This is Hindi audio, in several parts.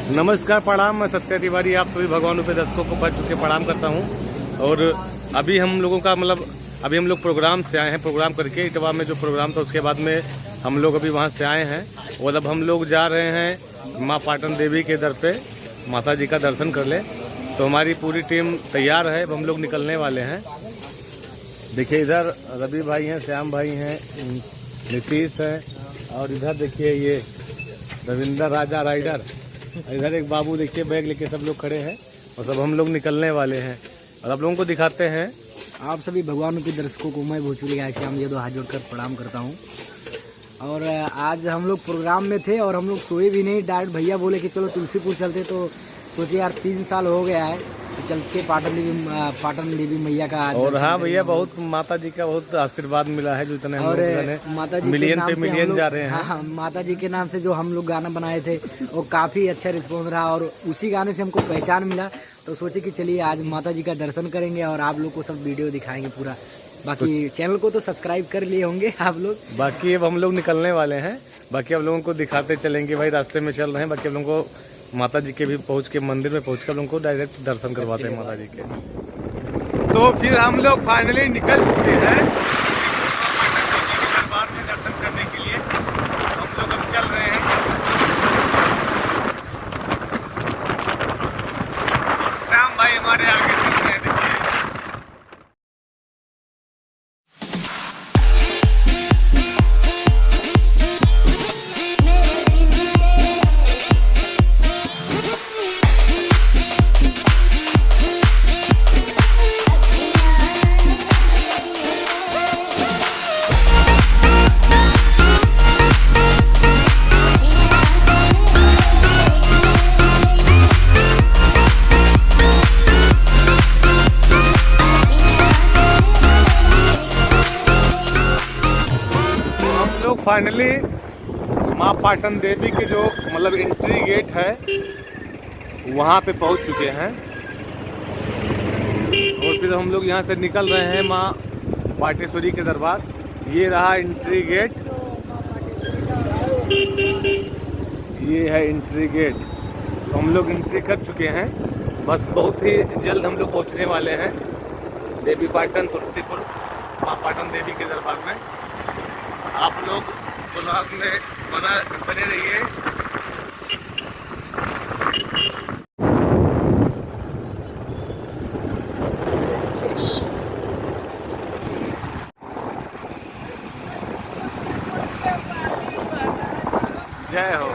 नमस्कार, प्रणाम। मैं सत्या तिवारी आप सभी भगवानों पे दर्शकों को पद चुके प्रणाम करता हूं। और अभी हम लोगों का अभी हम लोग प्रोग्राम से आए हैं। प्रोग्राम करके इटवा में जो प्रोग्राम था उसके बाद में हम लोग अभी वहां से आए हैं और अब हम लोग जा रहे हैं माँ पाटन देवी के दर पे माता जी का दर्शन कर ले। तो हमारी पूरी टीम तैयार है, अब हम लोग निकलने वाले हैं। देखिए इधर रवि भाई हैं, श्याम भाई हैं, नीतीश है और इधर देखिए ये रविंदर राजा राइडर, इधर एक बाबू देखिए बैग लेके सब लोग खड़े हैं और सब हम लोग निकलने वाले हैं और आप लोगों को दिखाते हैं। आप सभी भगवानों के दर्शकों को मैं भोजपुरी गायक श्याम यादव हाथ जोड़कर प्रणाम करता हूं। और आज हम लोग प्रोग्राम में थे और हम लोग सोए भी नहीं। डायरेक्ट भैया बोले कि चलो तुलसीपुर चलते, तो सोचे यार 3 साल हो गया है तो चलते पाटन देवी मैया का। और हाँ भैया, बहुत माता जी का बहुत आशीर्वाद मिला है जो इतने और माता जी मिलियन पे मिलियन जा रहे हैं। हाँ, माता जी के नाम से जो हम लोग गाना बनाए थे वो काफ़ी अच्छा रिस्पॉन्स रहा और उसी गाने से हमको पहचान मिला। तो सोचे कि चलिए आज माता जी का दर्शन करेंगे और आप लोग को सब वीडियो दिखाएंगे पूरा। बाकी चैनल को तो सब्सक्राइब कर लिए होंगे आप लोग। बाकी अब हम लोग निकलने वाले हैं, बाकी आप लोगों को दिखाते चलेंगे। भाई रास्ते में चल रहे हैं, बाकी आप लोगों को माता जी के भी पहुंच के मंदिर में पहुंच कर लोगों को डायरेक्ट दर्शन करवाते हैं माता जी के। तो फिर हम लोग फाइनली निकल चुके हैं दरबार में दर्शन करने के लिए। हम लोग अब चल रहे हैं। श्याम भाई हमारे आगे चल रहे हैं। देखिए फाइनली माँ पाटन देवी के जो एंट्री गेट है वहाँ पे पहुँच चुके हैं और फिर हम लोग यहाँ से निकल रहे हैं माँ पाटेश्वरी के दरबार। ये रहा एंट्री गेट, ये है एंट्री गेट। तो हम लोग एंट्री कर चुके हैं, बस बहुत ही जल्द हम लोग पहुँचने वाले हैं देवी पाटन तुलसीपुर माँ पाटन देवी के दरबार में। आप लोग ब्लॉग में बने रहिए। जय हो।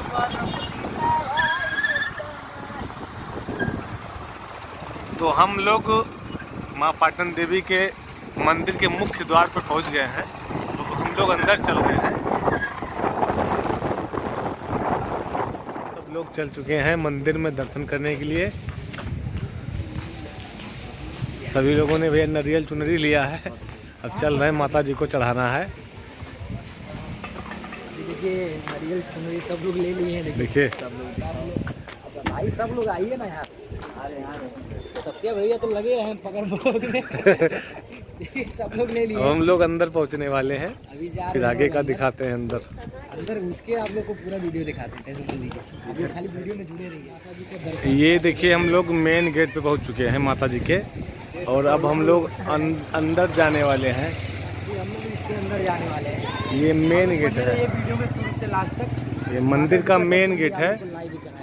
तो हम लोग माँ पाटन देवी के मंदिर के मुख्य द्वार पर पहुंच गए हैं। हम लोग अंदर चल रहे हैं। सब लोग चल चुके हैं मंदिर में दर्शन करने के लिए। सभी लोगों ने भैया नारियल चुनरी लिया है, अब चल रहे हैं माता जी को चढ़ाना है। देखिए नारियल चुनरी सब लोग ले लिए हैं। देखिए भाई सब लोग आइए ना यार। सत्या भैया तो लगे हैं पकड़ सब लोग ले लिए। हम लोग अंदर पहुंचने वाले हैं, अभी फिर आगे का दिखाते हैं। अंदर उसके आप लोग को पूरा वीडियो दिखाते हैं, अभी खाली वीडियो में जुड़े रहिए। ये देखिए हम लोग मेन गेट पे पहुंच चुके हैं माता जी के और अब हम लोग अंदर जाने वाले हैं। हम लोग इसके अंदर जाने वाले हैं। ये मेन गेट है, ये वीडियो में शुरू से लास्ट तक ये मंदिर का मेन गेट है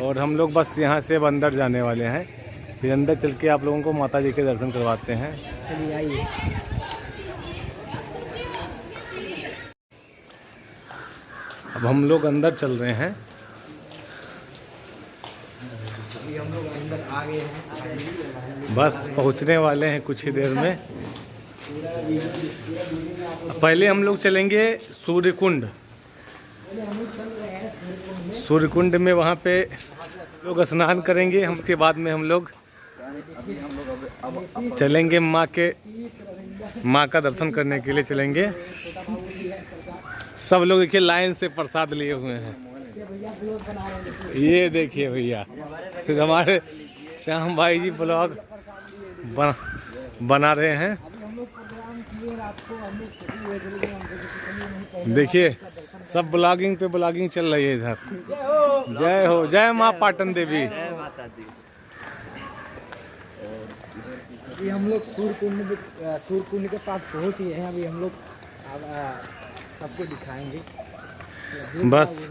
और हम लोग बस यहाँ से अब अंदर जाने वाले हैं। फिर अंदर चल के आप लोगों को माता जी के दर्शन करवाते हैं। चलिए आइए। अब हम लोग अंदर चल रहे हैं। अभी हम लोग अंदर आ गए हैं, बस पहुंचने वाले हैं कुछ ही देर में। पहले हम लोग चलेंगे सूर्यकुंड। सूर्यकुंड में वहाँ पे लोग स्नान करेंगे। हम उसके बाद में हम लोग चलेंगे माँ का दर्शन करने के लिए चलेंगे। सब लोग देखिए लाइन से प्रसाद लिए हुए हैं। ये देखिए भैया हमारे श्याम भाई जी ब्लॉग बना रहे हैं। देखिए सब ब्लॉगिंग पे ब्लॉगिंग चल रही है इधर। जय हो, जय माँ पाटन देवी। जय माता दी। अभी हम लोग सूर्यकुंड के पास पहुंच गए हैं। अभी हम लोग सबको दिखाएंगे। बस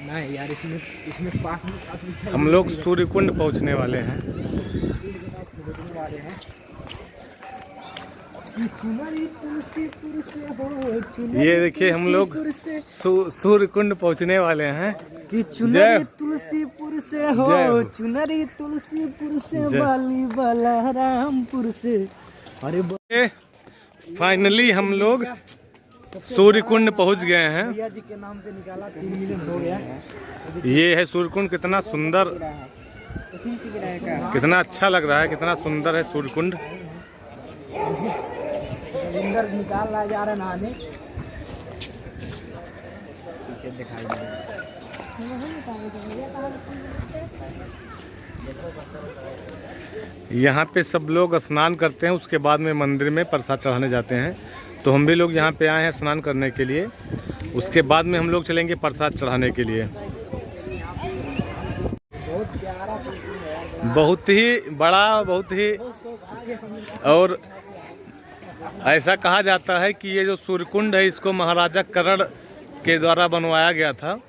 नहीं यार, इसमें पास में हम लोग सूर्यकुंड पहुंचने वाले हैं। ये देखिए हम लोग सूर्यकुंड पहुंचने वाले हैं। कि चुनरी तुलसीपुर से हो, चुनरी तुलसीपुर से, बाली बलरामपुर से। अरे फाइनली हम लोग सूर्यकुंड पहुंच गए हैं। भैया जी के नाम पे निकाला, 3 मिलियन हो गया। ये है सूर्यकुंड। कितना सुंदर, कितना अच्छा लग रहा है, कितना सुंदर है सूर्यकुंड। रविंदर निकाल रहा जा रहा है नहाने। पीछे दिखाई दे रहा है। यहाँ पे सब लोग स्नान करते हैं, उसके बाद में मंदिर में प्रसाद चढ़ाने जाते हैं। तो हम भी लोग यहाँ पे आए हैं स्नान करने के लिए। उसके बाद में हम लोग चलेंगे प्रसाद चढ़ाने के लिए। बहुत ही बड़ा, बहुत ही, और ऐसा कहा जाता है कि ये जो सूर्यकुंड है इसको महाराजा करण के द्वारा बनवाया गया था।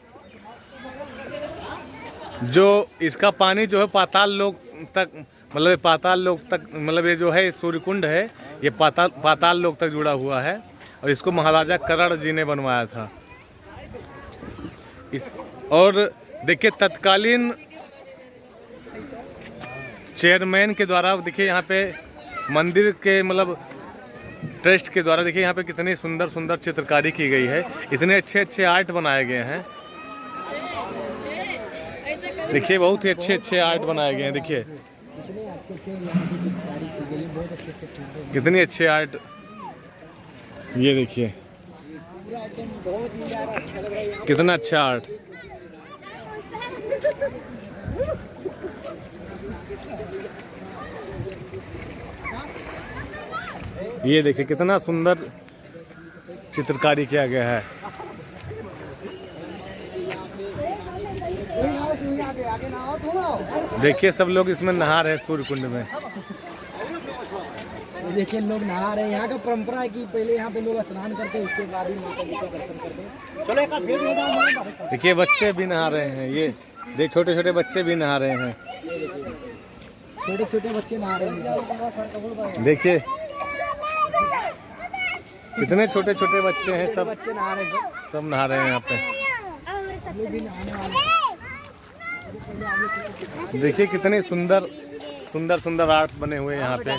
जो इसका पानी जो है पाताल लोक तक, मतलब पाताल लोक तक, मतलब ये जो है सूर्यकुंड है ये पाताल लोक तक जुड़ा हुआ है। और इसको महाराजा करण जी ने बनवाया था। और देखिए तत्कालीन चेयरमैन के द्वारा, देखिए यहाँ पे मंदिर के मतलब ट्रस्ट के द्वारा, देखिए यहाँ पे कितनी सुंदर सुंदर चित्रकारी की गई है। इतने अच्छे अच्छे आर्ट बनाए गए हैं। देखिए बहुत ही अच्छे अच्छे आर्ट बनाए गए हैं। देखिए कितनी अच्छे आर्ट, ये देखिए कितना अच्छा आर्ट। ये देखिए कितना सुंदर चित्रकारी किया गया है। देखिए सब लोग इसमें नहा रहे हैं सूर्यकुंड में। देखिए लोग नहा रहे हैं। यहाँ का परंपरा है कि पहले यहाँ पे लोग स्नान करते हैं, उसके बाद ही माता जी का दर्शन करते हैं। चलो देखिए बच्चे भी नहा रहे हैं। ये देख छोटे छोटे बच्चे भी नहा रहे हैं। छोटे छोटे बच्चे नहा रहे हैं। देखिए कितने छोटे छोटे बच्चे हैं। सब बच्चे नहा रहे हैं, सब नहा रहे हैं यहाँ पे। भी नहाने वाले। देखिए कितने सुंदर सुंदर सुंदर आर्ट्स बने हुए हैं यहाँ पे।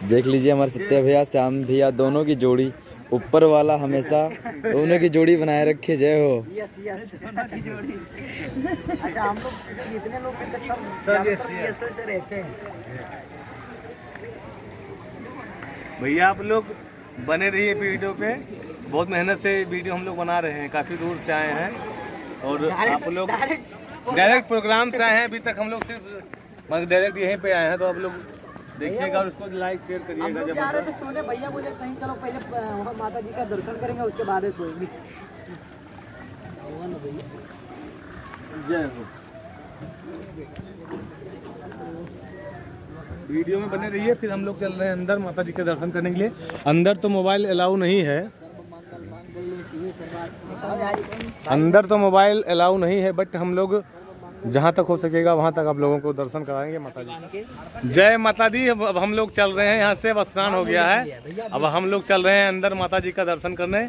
देख लीजिए हमारे सत्या भैया, श्याम भैया, दोनों की जोड़ी। ऊपर वाला हमेशा दोनों की जोड़ी बनाए रखे। जय हो। यस यस, दोनों की जोड़ी। अच्छा हम लोग जितने लोग सब ऐसे से रहते हैं। भैया आप लोग बने रहिए वीडियो पे। बहुत मेहनत से वीडियो हम लोग बना रहे हैं। काफ़ी दूर से आए हैं और आप लोग डायरेक्ट प्रोग्राम से आए हैं। अभी तक हम लोग सिर्फ डायरेक्ट यहीं पे आए हैं। तो आप लोग देखिएगा और उसको लाइक शेयर करिएगा। जब आ रहे थे सोने, भैया बोले कहीं चलो पहले वहाँ माता जी का दर्शन करेंगे, उसके बाद ही सोएंगे। जय हो। वीडियो में बने रहिए। फिर हम लोग चल रहे हैं अंदर माता जी के दर्शन करने के लिए। अंदर तो मोबाइल अलाउ नहीं है। अंदर तो मोबाइल अलाउ नहीं है, बट हम लोग जहाँ तक हो सकेगा वहाँ तक आप लोगों को दर्शन कराएंगे माता जी। जय माता दी। अब हम लोग चल रहे हैं यहाँ से। अब स्नान हो गया है। अब हम लोग चल रहे हैं अंदर माता जी का दर्शन करने।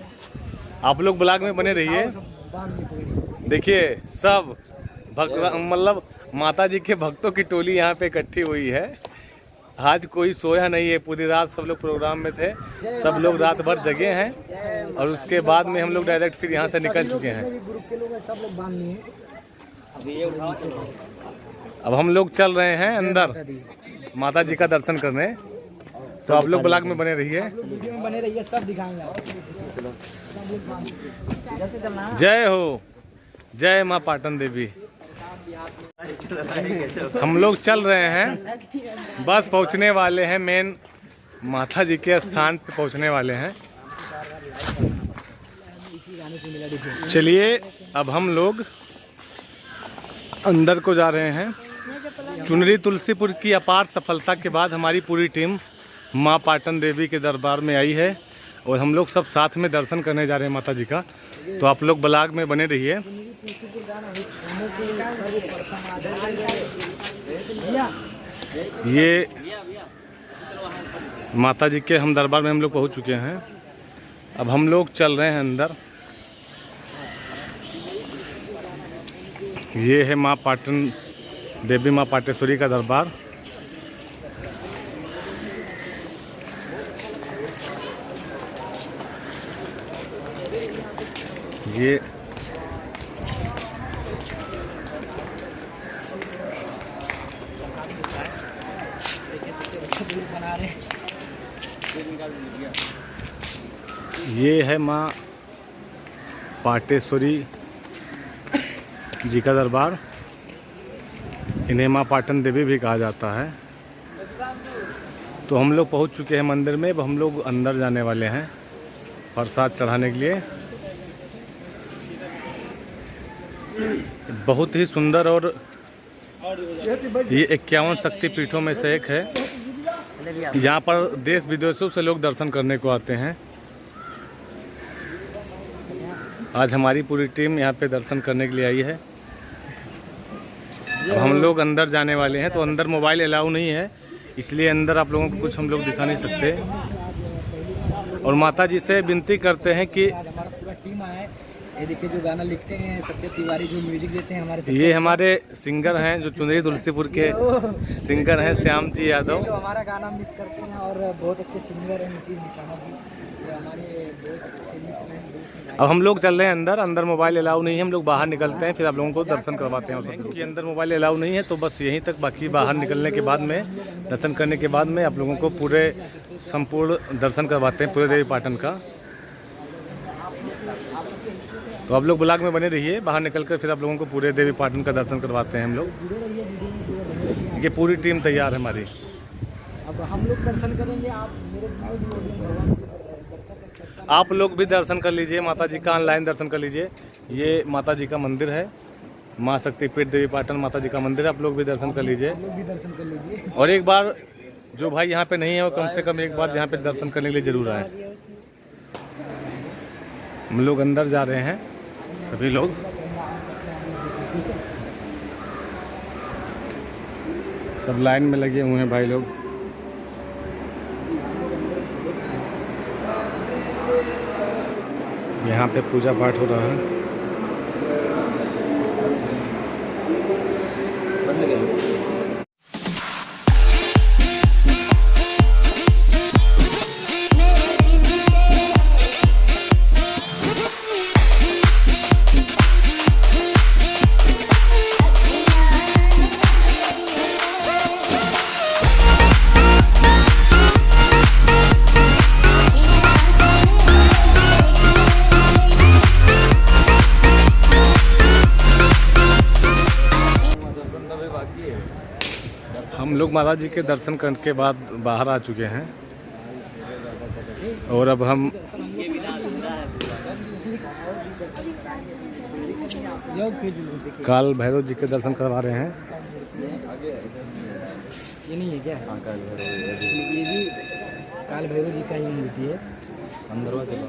आप लोग ब्लॉग में बने रहिए। देखिए सब मतलब माता जी के भक्तों की टोली यहाँ पे इकट्ठी हुई है। आज कोई सोया नहीं है। पूरी रात सब लोग प्रोग्राम में थे। सब लोग रात भर जगे हैं। और उसके बाद में हम लोग डायरेक्ट फिर यहाँ से निकल चुके हैं। अब हम लोग चल रहे हैं अंदर माता जी का दर्शन करने। तो आप लोग ब्लॉग में बने रहिए। वीडियो में बने रहिए, सब दिखाएंगे आपको। जय हो, जय माँ पाटन देवी। हम लोग चल रहे हैं, बस पहुंचने वाले हैं मेन माता जी के स्थान पे पहुंचने वाले हैं। चलिए अब हम लोग अंदर को जा रहे हैं। चुनरी तुलसीपुर की अपार सफलता के बाद हमारी पूरी टीम माँ पाटन देवी के दरबार में आई है और हम लोग सब साथ में दर्शन करने जा रहे हैं माता जी का। तो आप लोग ब्लॉग में बने रहिए। ये माता जी के हम दरबार में हम लोग पहुंच चुके हैं। अब हम लोग चल रहे हैं अंदर। ये है माँ पाटन देवी माँ पाटेश्वरी का दरबार। ये है माँ पाटेश्वरी जी का दरबार। इन्हें माँ पाटन देवी भी कहा जाता है। तो हम लोग पहुंच चुके हैं मंदिर में। अब हम लोग अंदर जाने वाले हैं प्रसाद चढ़ाने के लिए। बहुत ही सुंदर और ये 51 शक्तिपीठों में से एक है। यहाँ पर देश विदेशों से लोग दर्शन करने को आते हैं। आज हमारी पूरी टीम यहाँ पे दर्शन करने के लिए आई है। अब हम लोग अंदर जाने वाले हैं। तो अंदर मोबाइल अलाउ नहीं है, इसलिए अंदर आप लोगों को कुछ हम लोग दिखा नहीं सकते। और माता जी से विनती करते हैं कि हमारा पूरा टीम आया है। ये देखिए जो गाना लिखते हैं सत्य तिवारी, जो म्यूजिक देते हैं हमारे ये हमारे सिंगर हैं, जो चुनरी तुलसीपुर के सिंगर हैं, श्याम जी यादव। तो हमारा गाना मिस करते हैं और बहुत अच्छे सिंगर हैं नीतीश निशाना जी, जो हमारे बहुत अच्छे मित्र हैं, दोस्त हैं। अब हम लोग चल रहे हैं अंदर। अंदर मोबाइल अलाउ नहीं है। हम लोग बाहर निकलते हैं, फिर आप लोगों को दर्शन करवाते हैं। क्योंकि अंदर मोबाइल अलाउ नहीं है तो बस यहीं तक। बाकी बाहर निकलने के बाद में, दर्शन करने के बाद में आप लोगों को पूरे संपूर्ण दर्शन करवाते हैं पूरे देवी पाटन का। तो आप लोग ब्लॉग में बने रहिए। बाहर निकलकर फिर आप लोगों को पूरे देवी पाटन का दर्शन करवाते हैं हम लोग। ये पूरी टीम तैयार है हमारी। अब हम लोग दर्शन करेंगे। आप लोग भी दर्शन कर लीजिए, माता जी का ऑनलाइन दर्शन कर लीजिए। ये माता जी का मंदिर है, माँ शक्तिपीठ देवी पाटन माता जी का मंदिर है। आप लोग भी दर्शन कर लीजिए। और एक बार जो भाई यहाँ पे नहीं है वो कम से कम एक बार यहाँ पे दर्शन करने के लिए जरूर आए। हम लोग अंदर जा रहे हैं सभी लोग। सब लाइन में लगे हुए हैं भाई लोग। यहाँ पे पूजा पाठ हो रहा है। हम लोग माता जी के दर्शन करने के बाद बाहर आ चुके हैं और अब हम काल भैरव जी के दर्शन करवा रहे हैं। ये नहीं है क्या? ये भी काल भैरव जी का ही मूर्ति है। अंदरवा चलो।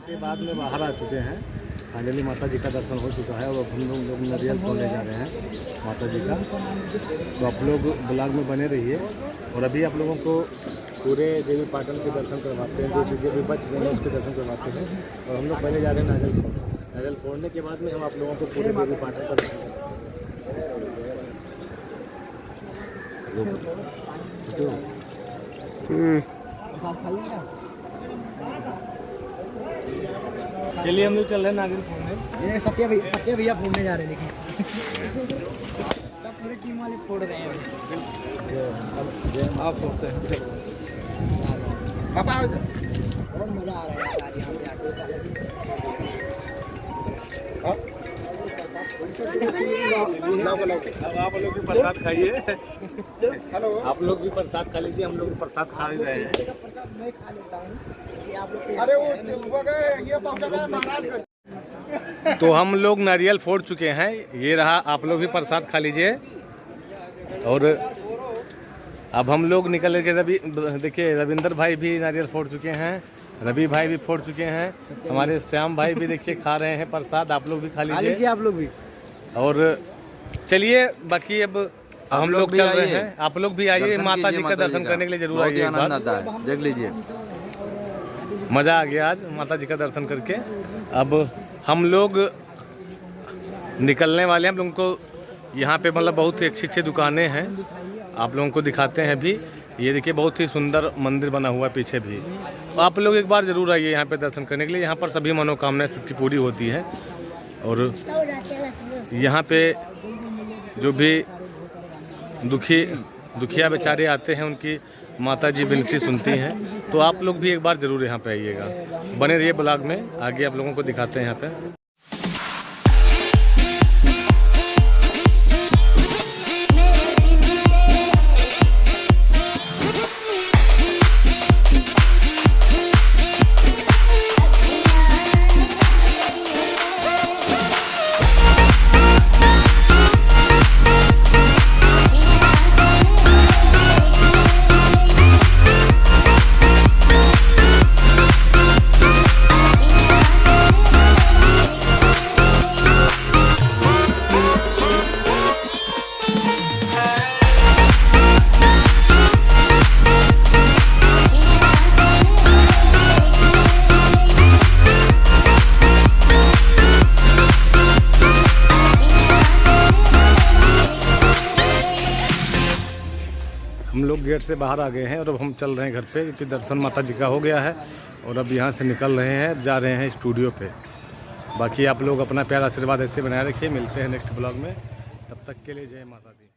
के बाद में बाहर आ चुके हैं। फाइनली माता जी का दर्शन हो चुका है और अब हम लोग नारियल तोड़ने जा रहे हैं माता जी का। तो आप लोग ब्लॉग में बने रहिए। और अभी आप लोगों को पूरे देवी पाटन के दर्शन करवाते हैं। जो चीज़ें भी बच गई हैं उसके दर्शन करवाते हैं। और हम लोग पहले जा रहे हैं नारियल फोड़ने। नारियल फोड़ने के बाद में हम आप लोगों को पूरे देवी पाटन का दर्शन के लिए हम लोग चल रहे हैं नारियल फोड़ने। ये सत्य भैया फोड़ने जा रहे हैं। देखिए सब पूरी टीम वाले फोड़ रहे हैं। आप फोड़ते हैं पापा। बहुत मजा आ रहा है यार यहाँ पे आके। अब आप लोग भी प्रसाद खाइए। आप लोग भी प्रसाद खा लीजिए, हम लोग भी प्रसाद खा ही रहे हैं। तो हम लोग नारियल फोड़ चुके हैं, ये रहा, आप लोग भी प्रसाद खा लीजिए। और अब हम लोग निकल के देखिए रविंदर भाई भी नारियल फोड़ चुके हैं, रवि भाई भी फोड़ चुके हैं, हमारे श्याम भाई भी देखिए खा रहे हैं प्रसाद। आप लोग भी खा लीजिए आप लोग भी। और चलिए बाकी अब हम लोग चल रहे हैं, आप लोग भी आइए माता जी का दर्शन करने के लिए जरूर आइए। आनंद आता है, देख लीजिए, मज़ा आ गया आज माता जी का दर्शन करके। अब हम लोग निकलने वाले हैं। हम लोगों को यहाँ पे मतलब बहुत ही अच्छी अच्छी दुकानें हैं, आप लोगों को दिखाते हैं भी। ये देखिए बहुत ही सुंदर मंदिर बना हुआ है पीछे भी। आप लोग एक बार ज़रूर आइए यहाँ पे दर्शन करने के लिए। यहाँ पर सभी मनोकामनाएं सबकी पूरी होती है। और यहाँ पे जो भी दुखिया बेचारे आते हैं, उनकी माता जी विनती सुनती हैं। तो आप लोग भी एक बार ज़रूर यहाँ पे आइएगा। बने रहिए ब्लॉग में, आगे आप लोगों को दिखाते हैं यहाँ पे। हम लोग गेट से बाहर आ गए हैं और अब हम चल रहे हैं घर पे, क्योंकि दर्शन माता जी का हो गया है। और अब यहाँ से निकल रहे हैं, जा रहे हैं स्टूडियो पे। बाकी आप लोग अपना प्यार आशीर्वाद ऐसे बनाए रखिए। मिलते हैं नेक्स्ट ब्लॉग में, तब तक के लिए जय माता दी।